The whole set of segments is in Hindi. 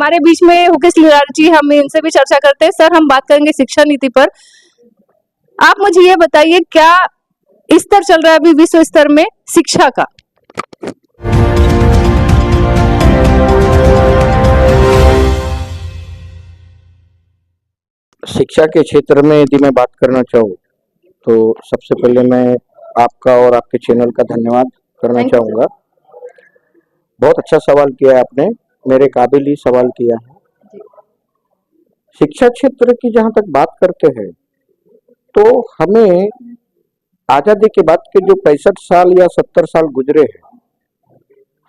हमारे बीच में मुकेश लिंगार जी, हम इनसे भी चर्चा करते हैं। सर, हम बात करेंगे शिक्षा नीति पर। आप मुझे ये बताइए, क्या स्तर चल रहा है अभी विश्व स्तर में शिक्षा का? शिक्षा के क्षेत्र में यदि मैं बात करना चाहूँ तो सबसे पहले मैं आपका और आपके चैनल का धन्यवाद करना चाहूँगा। बहुत अच्छा सवाल किया है आपने, मेरे काबिल ही सवाल किया है। शिक्षा क्षेत्र की जहाँ तक बात करते हैं तो हमें आजादी के बाद के जो 65 साल या 70 साल गुजरे हैं,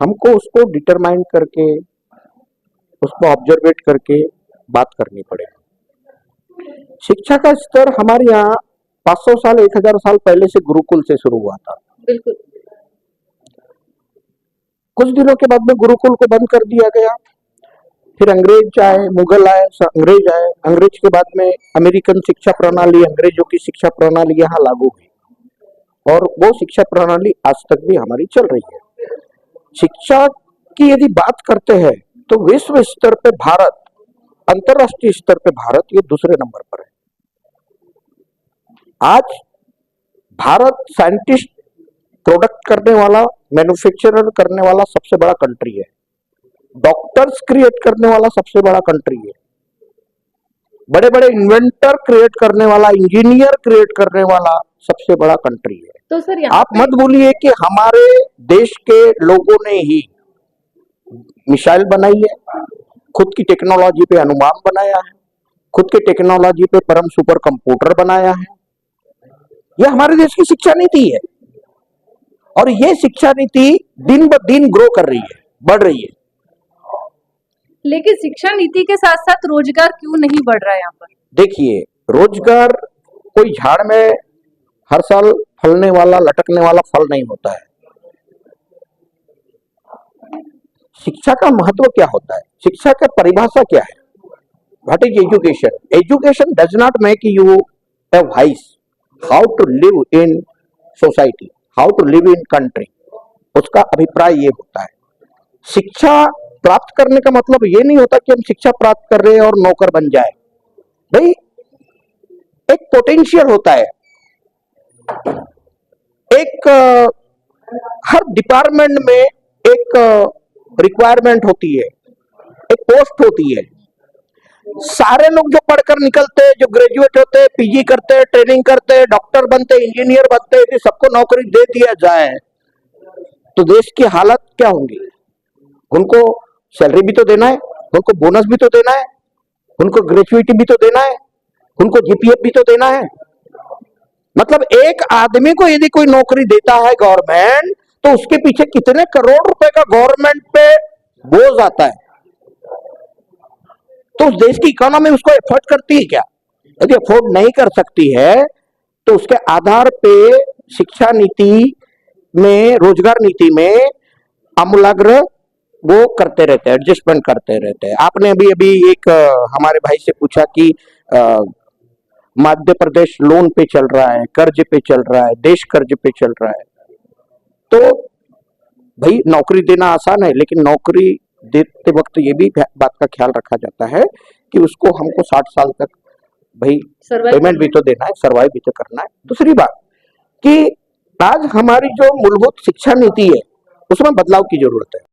हमको उसको डिटरमाइन करके, उसको ऑब्जर्वेट करके बात करनी पड़ेगी। शिक्षा का स्तर हमारे यहाँ 500 साल 1000 साल पहले से गुरुकुल से शुरू हुआ था। बिल्कुल। कुछ दिनों के बाद में गुरुकुल को बंद कर दिया गया, फिर अंग्रेज आए, मुगल आए, अंग्रेज आए। अंग्रेज के बाद में अमेरिकन शिक्षा प्रणाली, अंग्रेजों की शिक्षा प्रणाली यहाँ लागू हुई और वो शिक्षा प्रणाली आज तक भी हमारी चल रही है। शिक्षा की यदि बात करते हैं तो विश्व स्तर पे भारत, अंतरराष्ट्रीय स्तर पे भारत ये दूसरे नंबर पर है। आज भारत साइंटिस्ट प्रोडक्ट करने वाला, मैन्युफैक्चरर करने वाला सबसे बड़ा कंट्री है। डॉक्टर्स क्रिएट करने वाला सबसे बड़ा कंट्री है। बड़े बड़े इन्वेंटर क्रिएट करने वाला, इंजीनियर क्रिएट करने वाला सबसे बड़ा कंट्री है। तो सर, आप मत भूलिए कि हमारे देश के लोगों ने ही मिसाइल बनाई है, खुद की टेक्नोलॉजी पे अनुमान बनाया है, खुद की टेक्नोलॉजी पे परम सुपर कंप्यूटर बनाया है। यह हमारे देश की शिक्षा नीति है और यह शिक्षा नीति दिन ब दिन ग्रो कर रही है, बढ़ रही है। लेकिन शिक्षा नीति के साथ साथ रोजगार क्यों नहीं बढ़ रहा है यहाँ पर? देखिए, रोजगार कोई झाड़ में हर साल फलने वाला, लटकने वाला फल नहीं होता है। शिक्षा का महत्व क्या होता है? शिक्षा का परिभाषा क्या है? What is education? Education does not make you a wise how to live in society, how to live in country. उसका अभिप्राय ये होता है। शिक्षा प्राप्त करने का मतलब ये नहीं होता कि हम शिक्षा प्राप्त कर रहे हैं और नौकर बन जाए। भाई, एक पोटेंशियल होता है, एक हर डिपार्टमेंट में एक रिक्वायरमेंट होती है, एक पोस्ट होती है। सारे लोग जो पढ़कर निकलते हैं, जो ग्रेजुएट होते हैं, पीजी करते हैं, ट्रेनिंग करते हैं, डॉक्टर बनते हैं, इंजीनियर बनते हैं, यदि सबको नौकरी दे दिया जाए तो देश की हालत क्या होंगी? उनको सैलरी भी तो देना है, उनको बोनस भी तो देना है, उनको ग्रेजुएटी भी तो देना है, उनको जीपीएफ भी तो देना है। मतलब एक आदमी को यदि कोई नौकरी देता है गवर्नमेंट, तो उसके पीछे कितने करोड़ रुपए का गवर्नमेंट पे बोझ आता है। तो उस देश की इकोनॉमी उसको एफोर्ड करती है क्या? यदि एफोर्ड नहीं कर सकती है तो उसके आधार पे शिक्षा नीति में, रोजगार नीति में आमूलाग्र वो करते रहते हैं, एडजस्टमेंट करते रहते हैं। आपने अभी अभी एक हमारे भाई से पूछा कि मध्य प्रदेश लोन पे चल रहा है, कर्ज पे चल रहा है, देश कर्ज पे चल रहा है। तो भाई, नौकरी देना आसान है, लेकिन नौकरी देते वक्त ये भी बात का ख्याल रखा जाता है कि उसको हमको 60 साल तक भाई पेमेंट भी तो देना है, सर्वाइव भी तो करना है। दूसरी बात कि आज हमारी जो मूलभूत शिक्षा नीति है उसमें बदलाव की जरूरत है।